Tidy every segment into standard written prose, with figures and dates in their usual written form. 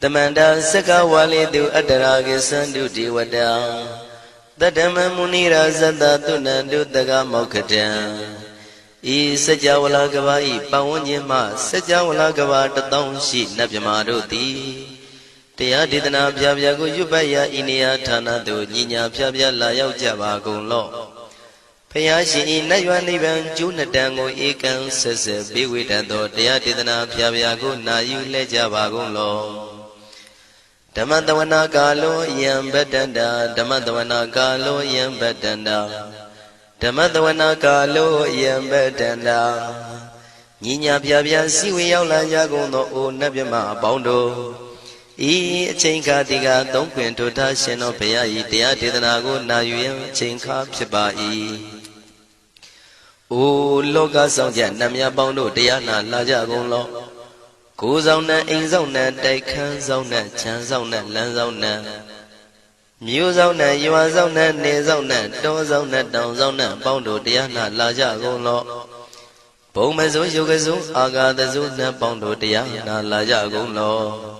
Tamanda Saka Wali do Adaragi Sandu Diwada Tadama Munira Zada Tunandu Daga Mokatan E Sajawala Gavai Pawanyama Sajawala Gavata Townshi Nabyamaroti Tia Didana Pyago Yubaya Inia Tana do Nina Pyabya Layao Javagon Law Payashi Nayuan Liban Junadango Ekan Sese Biwitado Tia Didana Pyago Nayu Lejavagon Law Damadavana Galo Yam Bedanda Damadavana Galo Yam Bedanda Damadavana Galo Yam Bedanda Nina Pyabya Siwi Yaula Yagono O Nabyama Bondo E Chinka Diga Don't Quint to Tashino Paya Tia Didanago Nayu Chinka Pibai O Loga Sonja Namya Bondo Diana Lajagon Law Go zona, in zona, Dakan zona, Chan zona, Lan zona Mu zona, you are zona, Ne zona, Do zona, Down zona, Bondo Diana Lajagon Law Bomazo Yogazo, Aga the Zona, Bondo Diana Lajagon Law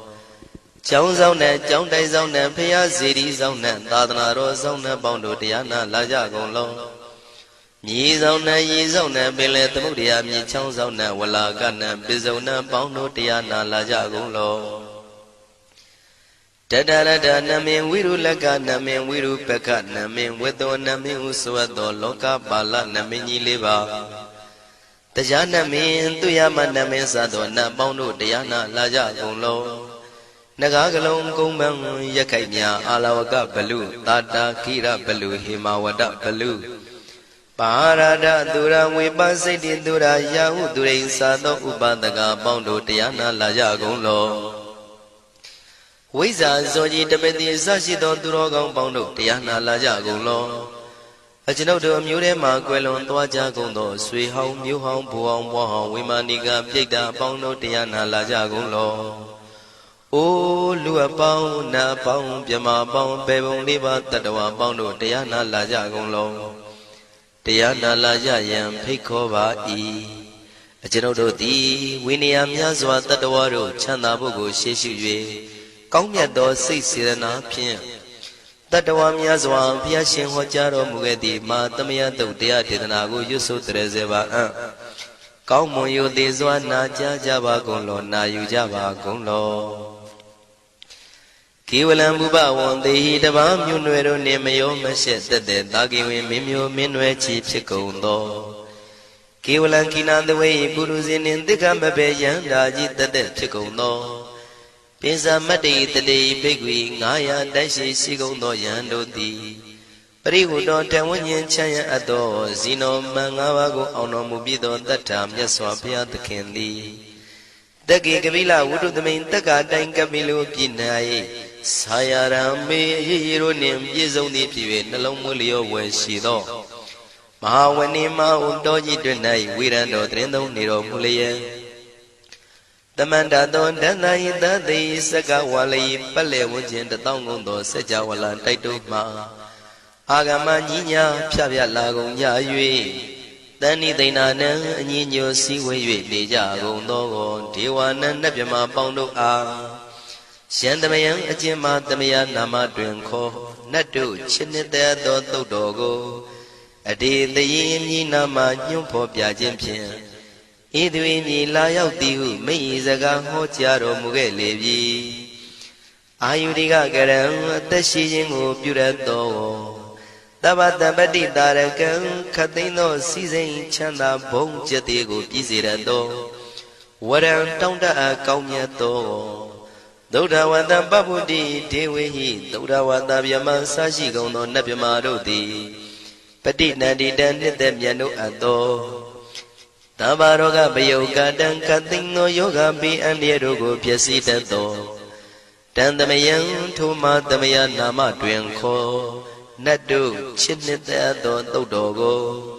Chow zona, Chow Dai zona, Pia City zona, Dadana zona, Bondo Diana Lajagon Law Ye zona, ye zona, Billet Mudia, Mi Chow zona, Walla Gana, Bizona, Bondo Diana Lajagon Law Dadada Namin, Wiru Laga, Namin, Wiru Peka, Namin, Wedo Namin, Usuado, Loka, Bala, Namini Liva Tajana Min, Tuyama Namin Sadona, Bondo Diana Lajagon Law Nagagalong Kumbang Yakanya, Alawaka Balu, Tata Kira Balu, Himawada Balu Parada Dura Wibasidi Dura Yahu Durin Sado Ubadaga Bondo Diana Lajagon Law Wiza Zoji Tabeti Sashido Durogon Bondo Diana Lajagon Law Ajino to Murema Quelon Twajagon Do Sui Home Mu Home Puang Wahong Wimaniga Pigda Bondo Diana Lajagon Law O Lua Pao Na Pao Pyama Pao Pebon Liba Tatawa Bondo Diana Lajagon Law Diana Lajayan Pikova E Ajino Di Winniam Yazwa Tatawaro Chana Bogo Sheshu Kongya Do Sirana Pien Tatawam Yazwa Piashin Hojaro Mugedi Ma Tamia Do Dia Didanago Yusu Trezeva Kaumoyo Dezwa Naja Java Gonlo Na Yujava Gonlo Kiwalam Buba one day the Bam Yunero Nemayo Mashet the Dagi Mimio Minwe Chief Chicondo Kiwalan Kina the way Buruzin in the Gambabe Yandaji the Chicondo Pisa Mati the day Bigwi Naya Dashi Sigondo Yando di Perigo don't tell when you Chaya Ado Zino Mangawago Ono Mubido that time Yaswapia the Candy The Gigavilla would do the main Taka Danka Milu Pinai Sayarame Hiro Nim Yizoni Pive Nalomulio Weshido Mahawanima Undoji Dunai Wirando Trendo Niro Mulia The Mandadon Danai Dadi Sakawali Pale Wujin the Tongundo Sajawala Taituma Agama Nina Pia Lagon Yayui Dani Dinana Nino Siwe Deja Gondo Tiwana Napima Bondo A Shandamayan Ajima Damaya Nama Drinko Nadu Chinita Do Dogo Adi the Yin Nama Nyumpo Piajimpian Idwini Layao Diu Meizaga Hotiaro Mugelevi Ayudiga Garam Tashijingo Purato Tabata Badi Darakan Katino Season Chanda Bong Jatigo Pizirado Waran Tonda Kaumiato Dodawada Babudi Dewi Dodawada Yaman Sashi Gono Nabimarodi Padi Nadi Dandi Demiano Ado Tabaroga Bayoga Dan Katino Yoga Bi and Yerogo Piasita Do Dandamayan Tuma Damaya Nama Dwenko Nadu Chinita Do Dodogo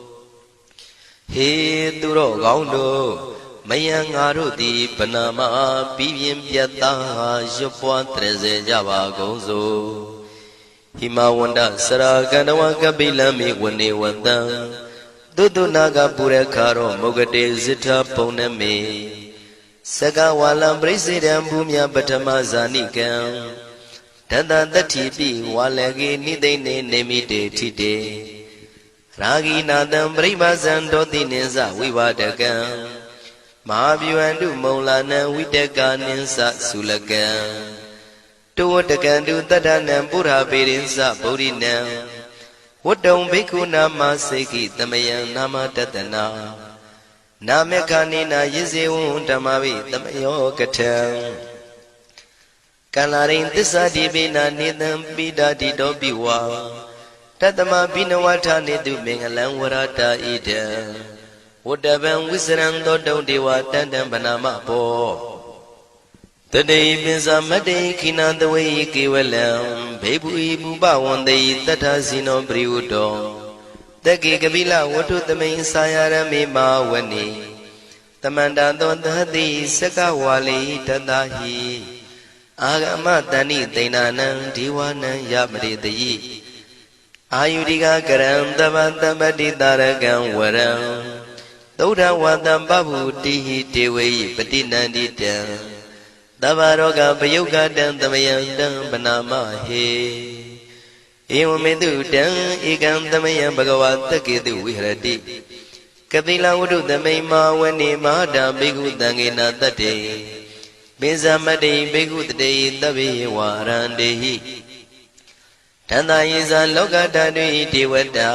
He Duro Gondo Mayang Arudi Panama Pivim Piata Jopua Treze Java Gozo Himawanda Saraganawa Kabilami Wani Wanda Dudu Naga Purekaro Mogade Zita Poname Saka walam presidam bumya patama zanikam Tata tatipi walagi nidene nemide tide Ragi nadam pribazan doti ninsa vivadakam Mahavyuandu maulana vidaka ninsa sulakam Tuwatakandu tadanam pura pirinsa bodhinam Wadam bhikkhu nama seki tamayam nama tatana Namekanina yizewun tamavi tamayo katam Kalarin tissa dibina nidam bidadi dobiwa Tatama binawata nidu mengalam warata ida Wadaban wisran dodong dewa tandam banama po Tadai pinsa madai kinandawai kiwalam Bebu ibu bawandai tata sino priudo Dagi kabila watu tamay sayarami mawani Tamanda dondhati sakawali tadahi Agama tani tainanang diwanang yamritayi Ayudika karam tabati taragang warang Tauda watam babu tihi dewayi patinandita Tavaroga payuga dang tamayang dang banama he Ewamedu dang ikam tamayang bhagavata ketu vihrati Kapila udu tamay mawani mahada bhikkhu tangena tate Binsamati bhikkhu tate tabi warandehi Tanda yisa loka tadui devata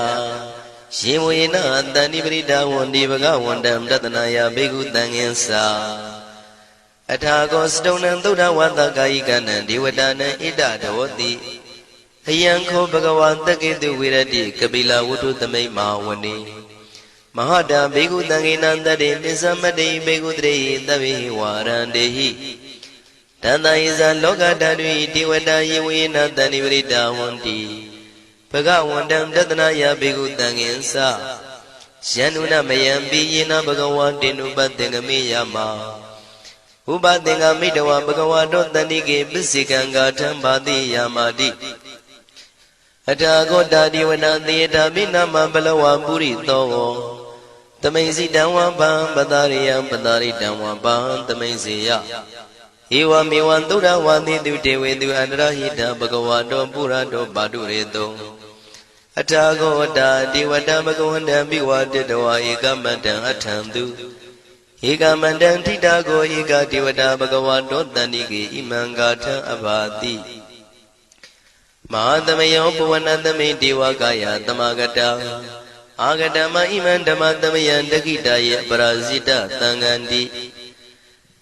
Shivuyena tani prita wandi bhagavandam tatanaya bhikkhu tangensa Athago stonam tuda wata kaikana devadana ida dhavati Ayanko bhagavata ketu virati kapila udu tamay mawani Mahada bhikkhu tangenandade nisamati bhikkhu tate tabi warandehi Tanda isa loka tadui devata yivuyena tani prita wandi Bhagavandam tatanaya bhikkhu tangensa Syanuna mayampi yena bhagavatinu patengami yama Upatenga midawa bhagavato tanike pisikanga thambati yamati Athago tadiwana theta minama balawa puri tovo Tamaisi damwa bham padariyam padaritamwa bham tamaisiya Ewa mewan tura wandi tu dewe tu anarahita bhagavato purato padureto Athago tadiwata bhagavanda biwaditawa ekamantang athantu Ekamantang titago eka devata bhagavato tanike imangatha abhati Mahatamayo puvanatame devakaya tamagata Agatama iman dhamatamayan dakitaya parasita tangandi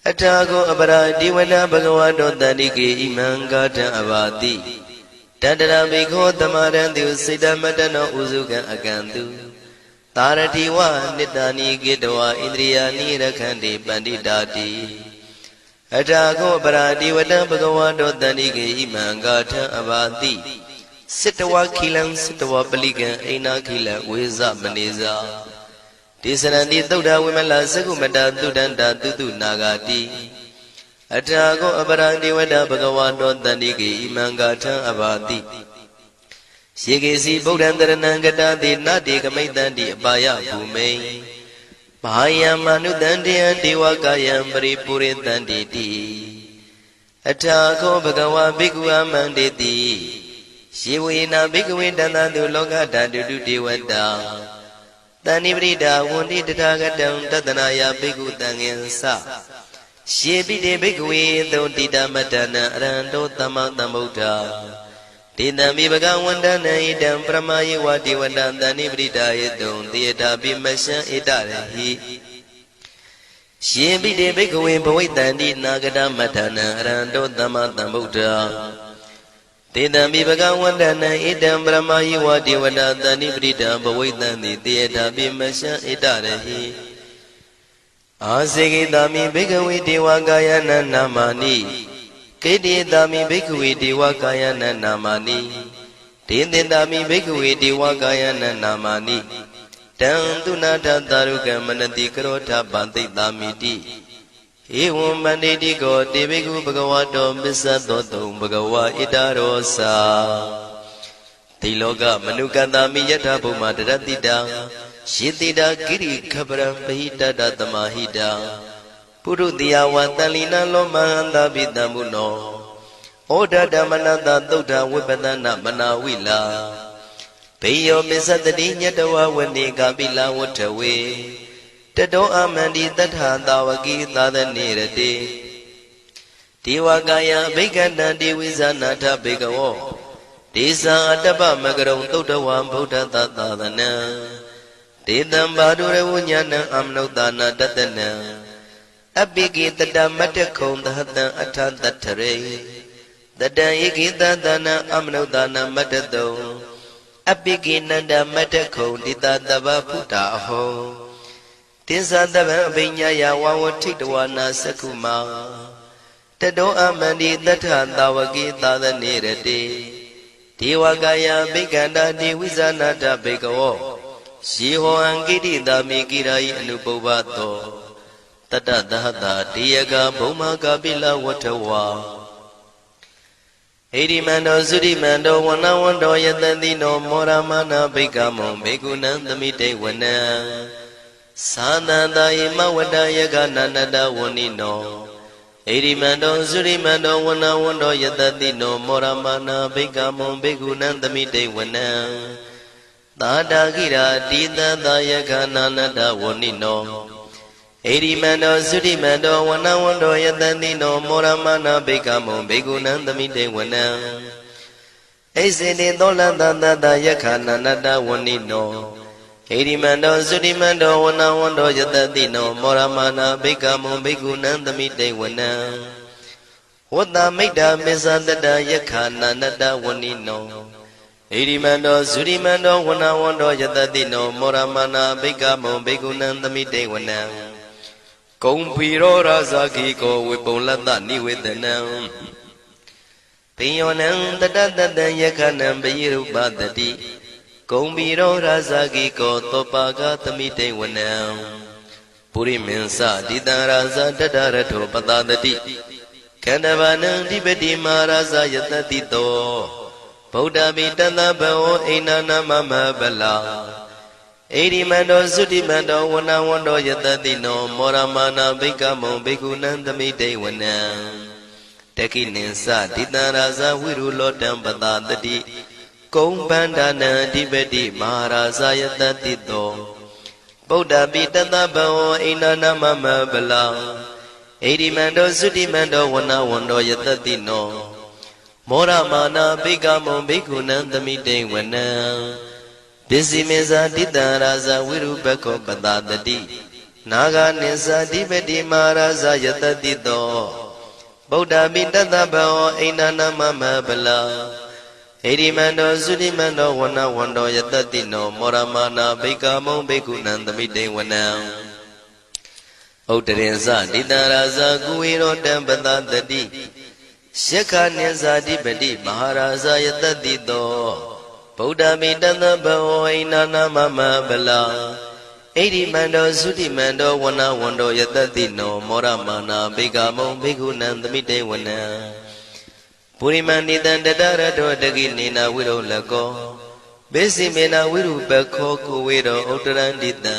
Athago apara devata bhagavato tanike imangatha abhati Tadara bhikkho tamarantu siddhamatano usukan akantu Taratiwa nitani gitawa indriyani rakhandi panditati Athago paradivata bhagavato tanike imangatha abhati Sittawa khilam sittawa palikan aina khila veza maneza Tisaranti tauda vimala sakumata tudanta tutu nagati Athago paradivata bhagavato tanike imangatha abhati Shikesi Bodhantaranangata Nati Kamaitanti Abaya Bhume Mahayam Manudantiyan Devakayam Paripuritanti Athago Bhagava Bhikkhu Amanditi Shivuyena Bhikkhu Dantantu Lokata Dudu Devata Tani Prita Wundi Tathagatam Tatanaya Bhikkhu Tangensa Shibhide Bhikkhu Dhontita Matana Aranto Tama Tambuddha Tidami bhagavandana idam pramayi vati vadantani pritayedum tiyata bimasya itarehi Shibhide bhikkhuve bhavaitanti nagata matana aranto tama tambuddha Tidami bhagavandana idam pramayi vati vadantani prita bhavaitanti tiyata bimasya itarehi Asekitami bhikkhuve devakayana namani Kedidami bhikkhuve devakayana namani Tindindami bhikkhuve devakayana namani Tantunata taruka manati karota bantitamiti Evam manditi ko devikhu bhagavato bisadoto bhagava itarosa Tiloka manukatami yatha bhuma daratita Shitita giri khabram pahita datamahita ပုရုတိယဝတန်လီနလောမဟန္တာပိတံမုနောဩဒဓမ္မနတသုဒ္ဓဝိပဒနာမနာဝိလာဘေယောပစ္စတတိညတဝဝနေကပိလဝထဝေတတောအမန္တိတထသာဝကိသာသနေရတိဒေဝကာယဘိက္ခန္တံဒေဝိဇာနာထဘေကဝောဒေဇာအတ္တပမကရုံသုဒ္ဓဝံဗုဒ္ဓသာသာသနံဒေတံဘာဒုရဝဉာဏံအမနုဿာနာတတနံအပိကိတတမတ္တခုံသဟတံအထတထရေတတံဧကိတသနံအမနုဿာနာမတ္တတုံအပိကိနန္ဒမတ္တခုံတိတတဗ္ဗဖုတာအဟောတိသတဗံအဘိညာယဝဝထိတဝနာသက္ခုမာတတောအမန္တိတထသာဝကိသာသနေရတိဒေဝကာယဘိက္ခန္တာဒေဝိဇာနာတဘေကဝောယေဟောအံကိတိတာမိကိရာယအနုပုဗ္ဗတောတတသဟတာဒေယကဘုံမကပိလဝထဝါဣရိမန္တောသုရိမန္တောဝနဝန္တောယတတိနောမောရမနာဘိက္ခမောဘေကုဏံသမိတေဝနံသာနန္တယေမဝတ္တယကနန္တဝနိနောဣရိမန္တောသုရိမန္တောဝနဝန္တောယတတိနောမောရမနာဘိက္ခမောဘေကုဏံသမိတေဝနံသာတာကိရာတိတသာယကနန္တဝနိနောဣရိမန္တောသုရိမန္တောဝနဝန္တောယတတိနောမောရမနာဘိက္ခမောဘေကုဏံသမိတေဝနံဣစေတိသောလတတတယခနန္တဝနိနောဣရိမန္တောသုရိမန္တောဝနဝန္တောယတတိနောမောရမနာဘိက္ခမောဘေကုဏံသမိတေဝနံဝတ္တမိတ္တမစ္ဆတတယခနန္တဝနိနောဣရိမန္တောသုရိမန္တောဝနဝန္တောယတတိနောမောရမနာဘိက္ခမောဘေကုဏံသမိတေဝနံကုံဖီရောရာဇာခိကောဝေပုံလတ္တနိဝေဒနံပိယောနံတတတတံယခနံပိရုပတတိကုံဖီရောရာဇာခိကောသောပါကသမိတေဝနံပုရိမင်းစတိတံရာဇာတတရထောပတတတိခန္ဓဘာနံဓိပတိမာရာဇာယတတိတောဗုဒ္ဓမိတတဘောအိနာနာမမဗလာဣရိမန္တောသုတိမန္တောဝနဝန္တောယတတိနောမောရမနာဘိက္ခမောဘိက္ခုနံသမိတေဝနံတခိနိသတိတံရာဇဝိရုလောတံပတတတိကုံပန္ဒနာအဓိပတိမဟာရာဇယတတိတောဗုဒ္ဓပိတတဘောအိနာနာမမဗလာဣရိမန္တောသုတိမန္တောဝနဝန္တောယတတိနောမောရမနာဘိက္ခမောဘိက္ခုနံသမိတေဝနံပစ္စည်းမေဇာတိတံရာဇဝိရုပခောပတတတိနာဂာနိသတိပတိမဟာရာဇယတတိတောဗုဒ္ဓပိတတဘောအိနာနာမမဗလာဣရိမန္တောသုတိမန္တောဝနဝန္တောယတတိနောမောရမနာဘိက္ခမောဘိက္ခုနံသမိတေဝနံဥတ္တရင်သတိတံရာဇကုဝေရောတံပတတတိယက္ခနိသတိပတိမဟာရာဇယတတိတောဗုဒ္ဓမိတတဘောအိနာနာမမဗလာဣရိမန္တောသုတိမန္တောဝနဝန္တောယတတိနောမောရမနာဘိက္ခမောဘိက္ခုနံသမိတေဝနံပုရိမဏိတံတတရတောတကိနေနာဝိရောလကောဘေစီမေနာဝိရုပခောကုဝေရောဥတ္တရန္တိတံ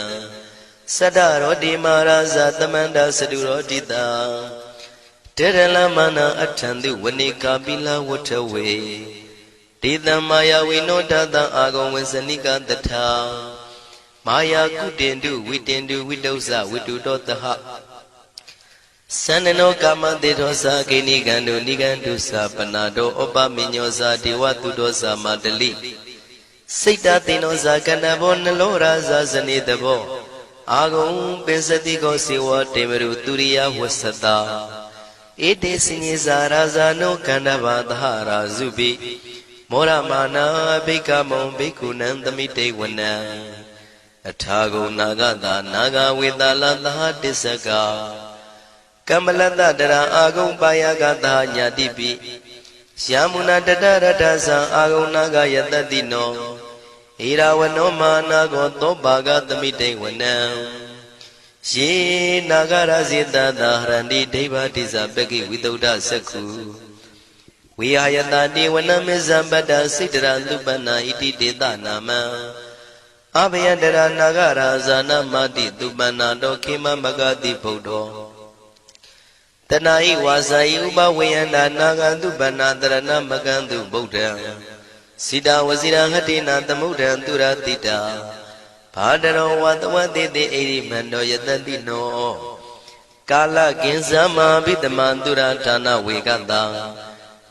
သတ္တရောတိမာရာဇသမန္တာစတုရောတိတံတေရလမနာအထံတုဝနိကာပိလဝထဝေဒေတံမာယဝိနောတတံအာဂုံဝေစနိကတထာမာယာကုတင်တုဝိတင်တုဝိတုဇဝိတုတောတဟသန္နနောကာမတေသောသာကိနိကံတုနိကံတုသာပနာတောဩပမိညောသာဒေဝတုတောသာမတလိစိတ်တသိနောသာကဏဘောနလောရာဇဇနေတဘောအာဂုံပင်စတိကောစေဝတေမရုသူရိယဝဆတာဧတေစညေဇာရာဇာနောကန္တဘာသဟရာဇုပိမောရမနာဘိက္ခမောဘိက္ခုနံသမိတေဝနံအထာဂုဏနာဂတာနာဂဝေတလသဟတစ္စကကမ္မလတ္တတရာအာဂုံပါယကတာညာတိပိယာမုနာတတရတ္ထသံအာဂုံနာဂယတတိနောဣရာဝနောမာနာကောသောပါကသမိတေဝနံယေနာဂရဇေတတာဟရန္တိဒိဗ္ဗတိဇပကိဝိတုဒ္ဓသက္ခုဝိဟာယတတိဝနမေဇံပတ္တစိတ္တရသုပနာဣတိတေတနာမံအဘယတရနာဂရာဇာနမတိသုပနာတောခေမမဂတိဗုဒ္ဓော တဏှာဤဝါစာဤဥပဝေယန္တာနာဂန္တုပဏတရဏမကံတုဗုဒ္ဓံစိတာဝစီရဟတိနာသမုဒ္ဒံသူရတိတာဘာတရောဝတဝတိတိဣရိမန္တောယတတိနောကာလကင်္စမဘိတမံသူရဌာနဝေကတံ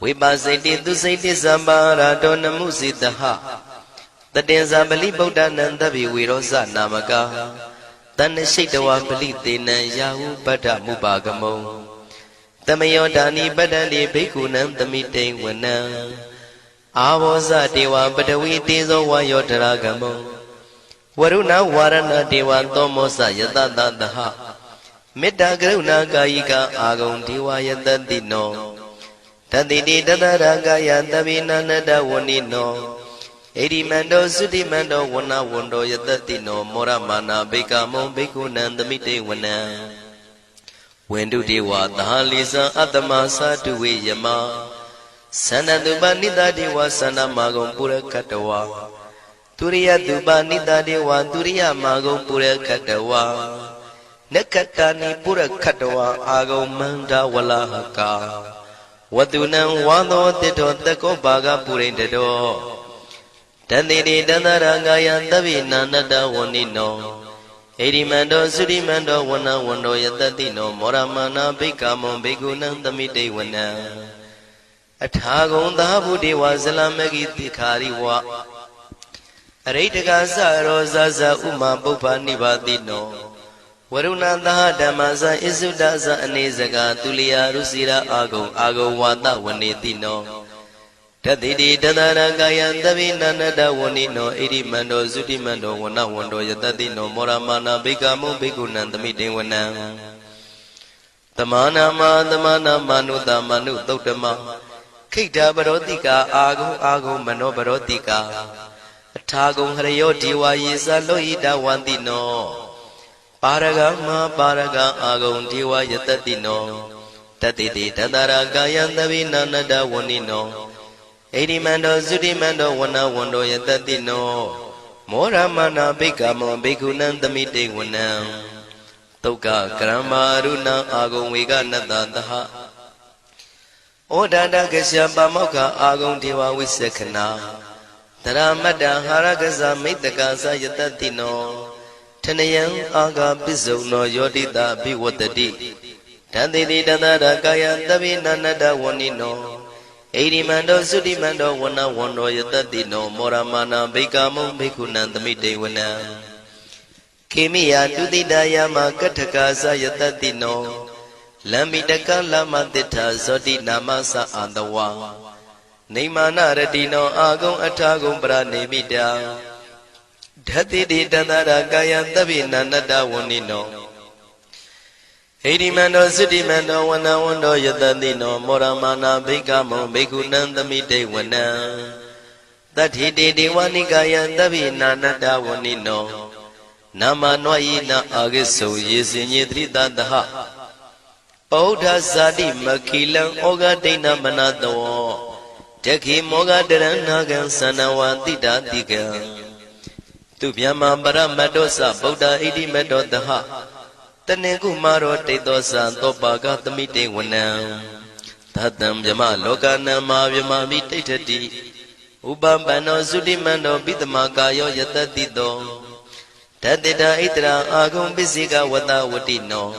ဝိပါစိတိသူစိတိသမ္ပါရာတောနမှုစိတဟတတေဇာပလိဗုဒ္ဓနံတဗ္ဗိဝေရောဇနာမကတဏ္ဏရှိတဝပလိတေနံယာဟုပတ္ထမုပါကမုံတမယောဒာနိပတ္တန္တိဘိက္ခုနံသမိတိဝနံအာဘောဇတေဝပတဝီတေဇောဝါယောတရာကမုံဝရုဏဝါရဏတေဝသောမောဇယတတတဟမေတ္တာကရုဏာကာယိကအာဂုံဒေဝယတတိနောတတိတိတတရာကာယသဗ္ဗိနန္တဝဏိနောဣရိမန္တောသုတိမန္တောဝဏဝန္တောယတတိနောမောရမာနာဘိကမုံဘိက္ခုနံသမိတေဝနံဝန္တုတေဝသဟလိသံအတ္တမသာတုဝေယမသန္တတုပနိတတေဝသန္တမာဂုံပုရခတဝါသူရိယတုပနိတတေဝသူရိယမာဂုံပုရခတဝါနက္ခတာနိပုရခတဝါအာဂုံမန္တဝလဟကာဝတုနံဝါသောတိတောတကောဘာဂပုရိတတောတတိတိတတရကာယသဗ္ဗိနန္တဝဏိနောဣရိမန္တောသုရိမန္တောဝဏဝန္တောယတတိနောမောရမာနာဘိက္ခမုံဘိက္ခုနံသမိတေဝနံအထာဂုံသာဘုဒေဝဇလမဂိတိခာရိဝအရိတကသရောဇဇဥမာပုပ္ပနိဗ္ဗာတိနောဝရုဏသဟဓမ္မဇဣစုဒဇအနေစကာသူလျာရုစီရာအာဂုံဝါဒဝနေတိနောတတိတိတတရကာယသဗ္ဗိနန္တဝဏိနောဣရိမန္တောသုတိမန္တောဝဏဝန္တောယတတိနောမောရမာနာဘိက္ခမုံဘိက္ခုနံသမိတေဝနံတမနာမနုတမနုသုတ်တမခိတ္တပရောတိကာအာဂုံမနောပရောတိကာအထာဂုံဟရယောဒီဝါယေသလောဟိတဝန္တိနောပါရဂမပါရဂအာဂုံဒီဝါယတတိနောတတိတိတတရာကာယသဗ္ဗိနန္တဝဏိနောဣရိမန္တောသုတိမန္တောဝဏဝန္တောယတတိနောမောရမနာဘိက္ခမောဘိက္ခုနံသမိတေဝနံသုက္ကကရမရုဏအာဂုံဝေကနတသဟဩဒန္တကရှပါမောက္ခအာဂုံဒေဝဝိသခနာတရမတ္တဟာရကဇမိတ္တကာသယတတိနောထနယံအာဂပိစုံနောယောတိတာဘိဝတ္တိတံတိတိတတရကာယသဗ္ဗိနန္တဝဏိနောဣရိမန္တောသုတိမန္တောဝဏဝန္တောယတတိနောမောရမာနာဘိက္ခမုံဘိက္ခုနံသမိတေဝနံခေမိယတုတိတယမကထကာသယတတိနောလမ္မိတကလမတိထာဇောတိနာမသအာတဝါနေမာနရတိနောအာဂုံအထာဂုံပရနေမိတာဓတိတိတတရကာယသဗ္ဗိနန္တဝဏိနောဣရိမန္တောသုတိမန္တောဝဏဝန္တောယတတိနောမောရမာနာဘိက္ခမုံဘိက္ခုနံသမိတေဝနံတတ္ထိတေဒေဝနိကာယသဗ္ဗိနန္တဝဏိနောနာမနွာယိနအာဂိစုယေစင်ညေတိတတဟပောဓဇာတိမခိလံဩဃဒိဏမနတောတခိမောဃတရဏဂံသနဝတိတာတိကံသူဗျမပရမတ္တောသဗုဒ္ဓဣတိမတ္တောတဟတနေကုမာရောတိတ်သောသံသောပါကသမိတေဝနံသတံဗျမလောကနံမာဗျမမိတိဋ္ဌတိဥပပန္နောသုတိမန္တောပိတမကာယောယတတိတောတတေတာဣတရာအာဂုံပစ္စိကဝတဝတိနော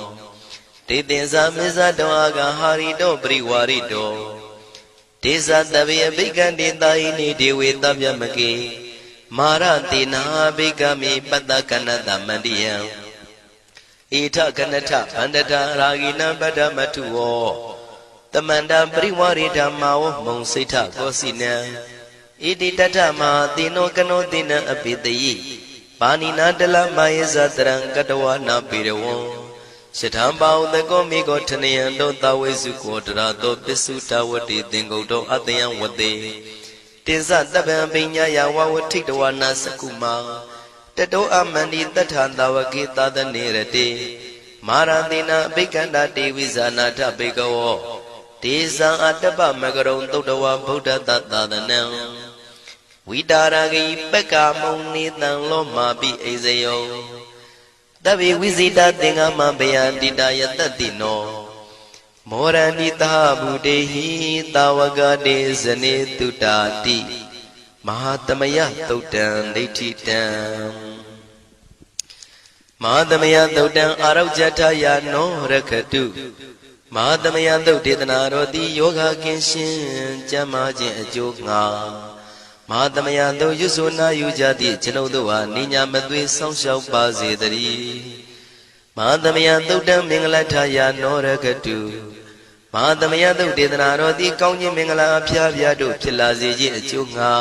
တေတင်္ဇာမေဇတောအာဂဟာရိတောပရိဝါရိတောဒေသတဗေဘိက္ခန္တေတာယိနိဒေဝေတဗျမကေမာရတေနာဘိက္ခမိပတ္တကနတမန္တိယံဣထကနထဗန္တတာရာဂိနံပတ္တမထုဝောတမန္တပရိဝါရိဓမ္မာဝမုံစိဋ္ဌကောစီနံဣတိတထမဟာတိနောကနောတိနံအပိတယိပါဏိနာတလမယေဇတရံကတဝနာပေရဝံရှထံပါဥတကောမိကောထနယံတောတဝေစုကောတရာတောပစ္စုတဝတိသင်္ကုတ်တောအတယံဝတေတေဇတပံပိညာယဝဝထိတဝနာစကုမာတတောအမန္တိတထံတဝကေသာသနေရတေမာရတိနာအဘိက္ခန္တာတေဝိဇာနာထဘေကဝောဒေဇံအတ္တပမကရုံသုတ္တဝဗုဒ္ဓတသာသနံဝိတာရဂိပက္ကာမုန်နေတံလောမာပိအိဇယောတဗ္ဗေဝိဇိတာသင်္ဃမဘယန္တိတာယတတိနော မောရဏိတာဗုတေဟိတာဝကတေဇနေတုတာတိမဟာသမယသုတ်တံဒိဋ္ဌိတံမဟာသမယသုတ်တံအာရုဇ္ဇထယာနောရခတုမဟာသမယသုတ်ဒေသနာတော်သည်ယောဂကင်းရှင်းကျမ်းမာခြင်းအကျိုးငှာမဟာသမယသုတ်ရွဆိုနာယူကြသည့်ကျွန်ုပ်တို့ဟာနိညာမသွေစောင့်ရှောက်ပါစေတည်းမဟာသမယသုတ်တံမင်္ဂလထယာနောရခတုမဟာသမယသုတ်ဒေသနာတော်သည်ကောင်းခြင်းမင်္ဂလာအဖျားဖျားတို့ဖြစ်လာစေခြင်းအကျိုးငှာ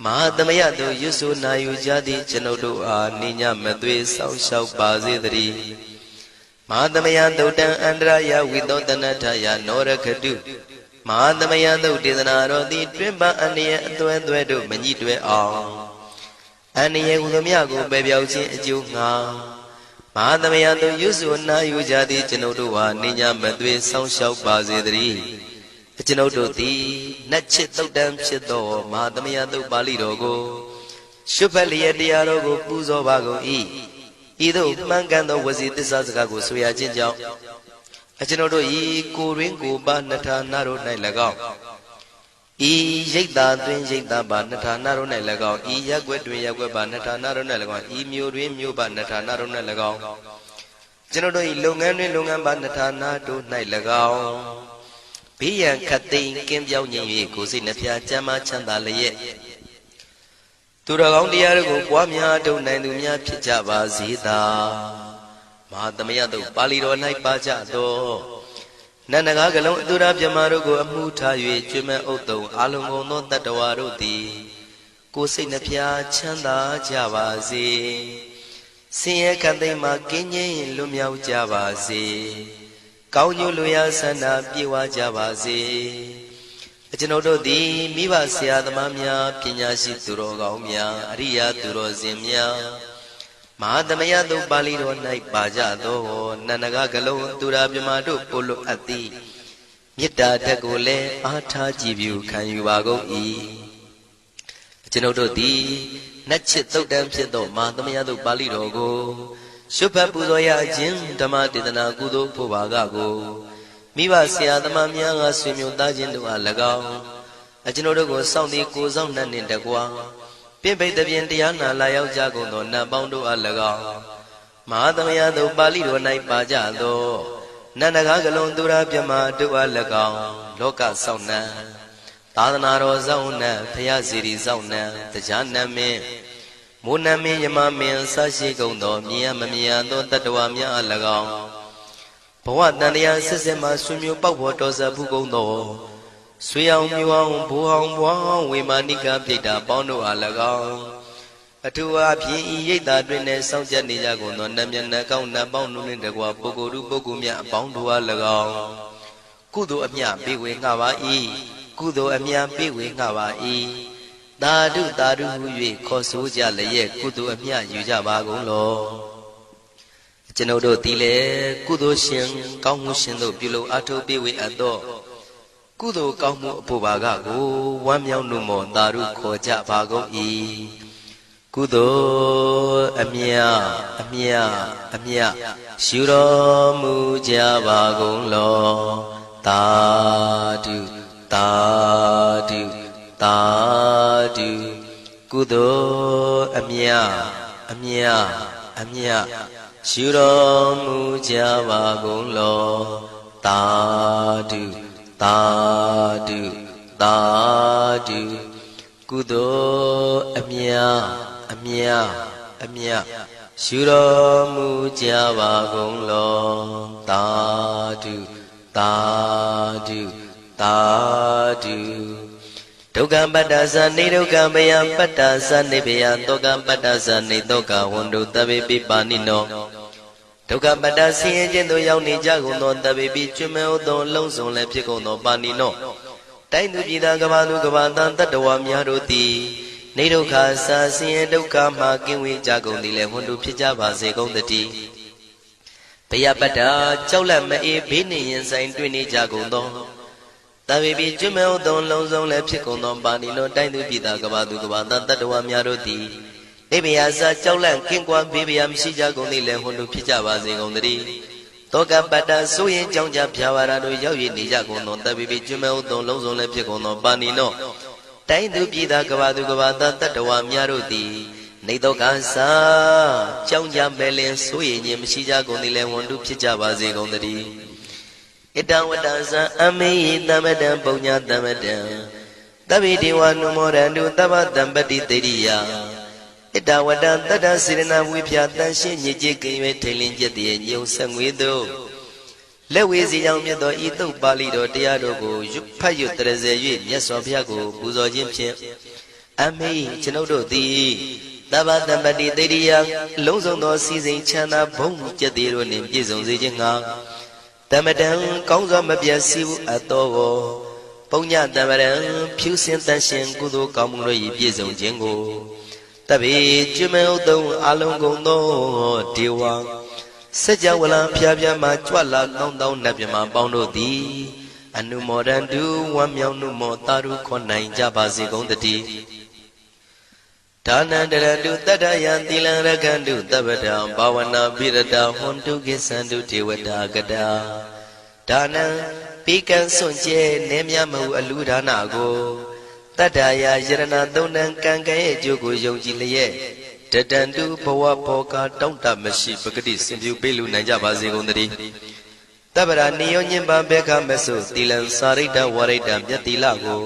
မဟာသမယသုတ်ရွဆိုနာယူကြသည့်ကျွန်ုပ်တို့အားနိညာမသွေစောင့်ရှောက်ပါစေတည်းမဟာသမယသုတ်တံအန္တရာယဝိသောတနထယာနောရခတုမဟာသမယသုတ်ဒေသနာတော်သည်တွင်ပန်းအန္တရာယ်အသွဲသွဲတို့မညှိတွဲအောင်အန္တရာယ်ဟူသည်မြကိုပယ်ပြောက်ခြင်းအကျိုးငှာမဟာသမယသုတ်ရွဆိုနာယူကြသည့်ကျွန်ုပ်တို့အားနိညာမသွေစောင့်ရှောက်ပါစေတည်းကျွန်ုပ်တို့သည်နတ်ချစ်သုတ်တံဖြစ်သောမဟာသမယသုတ်ပါဠိတော်ကိုရှုဖတ်လျက်တရားတော်ကိုပူဇော်ပါကုန်၏ဤသို့မှန်ကန်သောဝစီသစ္စာစကားကိုဆိုရခြင်းကြောင့်ကျွန်ုပ်တို့ဤကိုရင်းကိုပါနှထာနာတို့၌၎င်းဤရိတ်တာတွင်ရိတ်တာပါနှထာနာတို့၌၎င်းဤရက်ွက်တွင်ရက်ွက်ပါနှထာနာတို့၌၎င်းဤမျိုးတွင်မျိုးပါနှထာနာတို့၌၎င်းကျွန်ုပ်တို့ဤလုပ်ငန်းတွင်လုပ်ငန်းပါနှထာနာတို့၌၎င်းဘေးရန်ခတ်သိမ်းကင်းပြောင်းခြင်း၍ကိုယ်စိတ်နှဖျားချမ်းသာချမ်းသာလျက်သူတော်ကောင်းတရားတို့ကိုပွားများထုတ်နိုင်သူများဖြစ်ကြပါစေသာမဟာသမယသုတ်ပါဠိတော်၌ပါကြသောနန္ဒကားကလုံးအတုရပြမတို့ကိုအမှုထား၍ကျွမ်းမဲ့ဥတုံအာလုံကုန်သောတတ္တဝါတို့သည်ကိုယ်စိတ်နှဖျားချမ်းသာကြပါစေဆင်းရဲခတ်သိမ်းမှကင်းငြိမ်းလွတ်မြောက်ကြပါစေကောင်းကျိုးလူရဆန္ဒပြေဝကြပါစေကျွန်ုပ်တို့သည်မိဘဆရာသမားများပညာရှိသူတော်ကောင်းများအရိယာသူတော်စင်များမဟာသမယသုတ်ပါဠိတော်၌ပါကြသောနန္ဒကကလုံးသူရာပြမတို့ပို့လို့အပ်သည်မေတ္တာဓာတ်ကိုလည်းအားထားကြည်ပြုခံယူပါကုန်၏ကျွန်ုပ်တို့သည်နတ်ချစ်သုတ်တံဖြစ်သောမဟာသမယသုတ်ပါဠိတော်ကိုရှုဖတ်ပူဇော်ရခြင်းဓမ္မဒေသနာကုသိုလ်ဖို့ပါကကိုမိဘဆရာသမားများကဆွေမျိုးသားချင်းတို့အား၎င်းကျွန်ုပ်တို့ကိုစောင့်တည်ကိုစောင့်နှံ့နှင့်တကွာပြိပိတ်တပြင်တရားနာလာရောက်ကြကုန်သောနတ်ပေါင်းတို့အား၎င်းမဟာသမယသုတ်ပါဠိတော်၌ပါကြသောနန္ဒကားကလုံးသူရာပြမတို့အား၎င်းလောကစောင့်နှံသာသနာတော်စောင့်နှံဖရာစီရီစောင့်နှံတရားနတ်မင်းမိုးနမင်းယမမင်းဆရှိကုန်သောမြင်ရမမြင်ရသောတတ္တဝါများအား၎င်းဘဝတန်တရားဆက်ဆက်မှဆွေမျိုးပေါက်ဖို့တော်ဆက်ဘူးကုန်သောဆွေအောင်မျိုးအောင်ဘိုးအောင်ဘွားအောင်ဝေမာနိကပြိတ္တာပေါင်းတို့အား၎င်းအထူးအားဖြင့်ဤရိတ်တာတွင်နဲ့စောင့်ကြနေကြကုန်သောနတ်မြတ်နတ်ကောင်းနတ်ပေါင်းတို့နှင့်တကွာပုဂ္ဂိုလ်သူပုဂ္ဂိုလ်များအပေါင်းတို့အား၎င်းကုသိုလ်အမြပေးဝေငှပါ၏ကုသိုလ်အမြပေးဝေငှပါ၏သာဓုသာဓုဟု၍ခေါ်ဆိုကြလျက်ကုသိုလ်အမြယူကြပါကုန်လောကျွန်ုပ်တို့သည်လည်းကုသိုလ်ရှင်ကောင်းမှုရှင်တို့ပြုလုပ်အားထုတ်ပေးဝေအပ်သောကုသိုလ်ကောင်းမှုအဖို့ပါကကိုဝမ်းမြောက်နှုတ်မောသာဓုခေါ်ကြပါကုန်၏ကုသိုလ်အမြအမြအမြရှုတော်မူကြပါကုန်လောသာဓုသာဓုသာဓုကုသိုလ်အမြအမြအမြရှုတော်မူကြပါကုန်လောသာဓုသာဓုသာဓုကုသိုလ်အမြအမြအမြရှုတော်မူကြပါကုန်လောသာဓုသာဓုသာဓုဒုက္ခပတ္တသနေဒုက္ခမယပတ္တသနေဘယတောကပတ္တသနေတောကဝန္တုတဗေပိပါဏိနောဒုက္ခပတ္တဆင်းရဲခြင်းသို့ရောက်နေကြကုန်သောတဗေပိကျွမ်းမဲ့သောလုံးစုံလည်းဖြစ်ကုန်သောပါဏိနောတိုင်းသူပြည်သားကဘာသူကဘာတန်တတ္တဝါများတို့သည်နေဒုက္ခစာဆင်းရဲဒုက္ခမှကင်းဝေးကြကုန်သည်လည်းဝန္တုဖြစ်ကြပါစေကုန်သတည်းဘယပတ္တကြောက်လန့်မအေးဘေးနှင့်ရင်ဆိုင်တွေ့နေကြကုန်သောတဗေပိကျွမ်းမဲ့သောလုံးစုံလည်းဖြစ်ကုန်သောပါဏိနောတိုင်းသူပြည်သားကဘာသူကဘာတန်တတ္တဝါများတို့သည်နေဘယစာကြောက်လန့်ကင်းကွာဘေးဘယမရှိကြကုန်သည်လည်းဝန္တုဖြစ်ကြပါစေကုန်သတည်း တောကပတ္တဆိုရင်ကြောင့်ကြဖြာပါရာတို့ရောက်ရည်နေကြကုန်သောတပ်ပိပိကျွမဲဥသုံးလုံးစုံလည်းဖြစ်ကုန်သောပါဏိနောတိုင်းသူပြည်သားကဘာသူကဘာသားတတ္တဝါများတို့သည်နေတော့ကစားကြောင့်ကြမဲ့လင်ဆိုရင်ခြင်းမရှိကြကုန်သည်လည်းဝန်တုဖြစ်ကြပါစေကုန်သတည်းဣတဝတ္တဇံအမေယတမတံပုံညာတမတံတဗ္ဗေဒေဝနုမောရန္တုတဗ္ဗတံပတိတေရိယဣတဝတ္တတတ္တစေရနာဝိဖြာတန်ရှင်းညစ်ကြေးကင်၍ထိန်လင်းကျက်တည်းညုံဆက်ငွေတို့လက်ဝေစီကြောင့်မြတ်သောဤသုတ်ပါဠိတော်တရားတော်ကိုဖတ်ရွတ်တရစေ၍မြတ်စွာဘုရားကိုပူဇော်ခြင်းဖြင့်အမေကျွန်ုပ်တို့သည်တဗ္ဗတံပတိတေရိယလုံးစုံသောစီစဉ်ချမ်းသာဘုံကျက်သေးတို့နှင့်ပြည့်စုံစေခြင်းငှာတမတံကောင်းစွာမပြတ်စီဘူးအတော်ကိုပုံညတမရံဖြူစင်တန်ရှင်ကုသိုလ်ကောင်းမှုတို့၏ပြည့်စုံခြင်းကိုတပည့်ကျွမဲဥသုံးအလုံးကုန်သောဒေဝစัจ java လံဖျားဖျားမှကြွလာကောင်းသောနတ်မြမပေါင်းတို့သည်အနုမောဒန္တုဝမ်းမြောက်နှုမောတာရုခေါ်နိုင်ကြပါစေကုန်တည်းဒါနန္တရတုတတ္တယံသီလံရကန္တုတပ္ပတံဘာဝနာပိရတဟွန်တုကိသန္တုဒေဝတာကတာဒါနံပိကံစွန့်ကျဲနေမြမဟုအလူဒါနကိုတတ္တယာယရဏသုံးတန်ကံကံရဲ့အကျိုးကိုယုံကြည်လျက်တတန္တုဘဝဘောကတောင့်တမရှိပဂတိစင်ပြုပေးလူနိုင်ကြပါစေကုန်သတည်းတပ္ပရာနိယောညင်ပံဘေခမဆုသီလံစာရိတ္တဝရိတ္တမြတ်တိလကို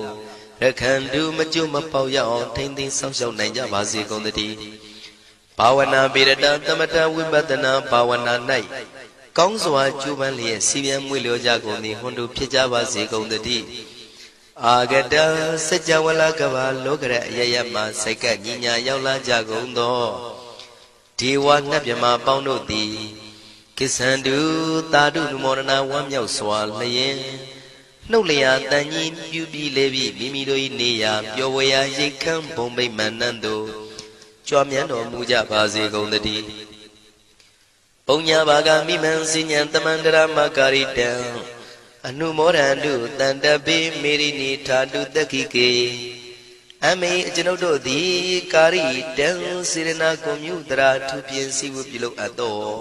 ရခန္တုမကျွမပေါရအောင်ထိမ့်သိမ်းဆောင်ရှောက်နိုင်ကြပါစေကုန်သတည်းဘာဝနာပိရတသမထဝိပဿနာဘာဝနာ၌ကောင်းစွာကျူးပန်းလျက်စီပြန်မွေလျောကြကုန်သည်ဟွန်တုဖြစ်ကြပါစေကုန်သတည်းအာဂတစัจ java လကဘာလောကရအယယမစိတ်ကညီညာရောက်လာကြကုန်သောဒေဝနတ်မြမပေါင်းတို့သည်ကိစ္ဆန္တုတာတုနုမောဒနာဝမ်းမြောက်စွာလျင်နှုတ်လျာတန်ကြီးပြုပြီးလေပြီးမိမိတို့၏နေရာပျော်ဝေရာရိတ်ခမ်းဘုံဗိမာန်နှံတို့ကြွမြန်းတော်မူကြပါစေကုန်သတည်းပုံညာဘာဂမိမံစဉ္ဉံတမန္တရမကာရိတံအနုမောဒန္တုတန္တပိမေရိနိထာတုတက္ခိကေအမေကျွန်ုပ်တို့သည်ကာရိတံစေရနာကွန်မြူတရာထူပြင်းစီဝပြုလုပ်အပ်တော်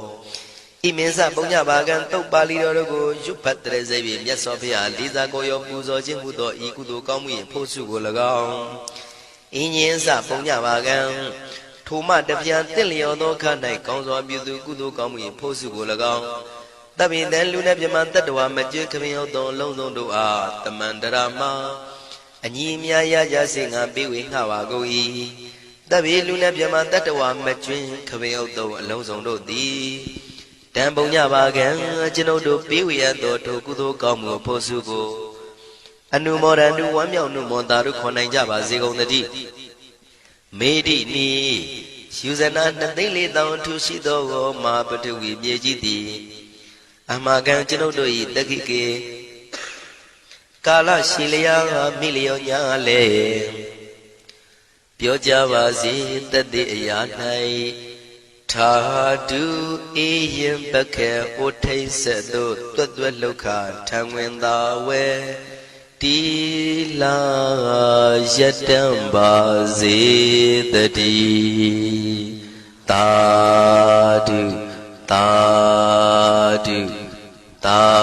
ဣမင်းစပုံညဘာကံတုတ်ပါဠိတော်တို့ကိုရွတ်ဖတ်တရစေပြီးမြတ်စွာဘုရားလေးစားကိုရောပူဇော်ခြင်းဟူသောဤကုသိုလ်ကောင်းမှု၏ဖို့စုကို၎င်းဣညင်းစပုံညဘာကံထိုမှတပြန်တင့်လျော်သောခါ၌ကောင်းစွာပြုသူကုသိုလ်ကောင်းမှု၏ဖို့စုကို၎င်းတပိတံလူနဲ့ပြမတတ္တဝါမကျွခမင်းဟုတ်သောအလုံးစုံတို့အားတမန္တရာမအညီအများရကြစေငါပေးဝေငှပါကုန်၏တပိလူနဲ့ပြမတတ္တဝါမကျွခမင်းဟုတ်သောအလုံးစုံတို့သည်တံပုံညပါကံကျွန်ုပ်တို့ပေးဝေရသောထိုကုသိုလ်ကောင်းမှုဖို့စုကိုအနုမောဒန္တုဝမ်းမြောက်နှုမောတာတို့ခေါ်နိုင်ကြပါစေကုန်သတည်းမေတိနိယူဇနာ2,400,000ထူရှိသောမာပထဝီမြေကြီးသည်အမကံကျွန်ုပ်တို့၏တက္ခိကေကာလရှိလျာမိလျောညာလေပြောကြပါစေတသက်အရာ၌ထာတုအေယံပခေဩထိတ်ဆက်သို့တွတ်တွတ်လောက်ခထံဝင်သာဝဲတီလာယတံပါစေတည်းသာဓုသာဓုသာ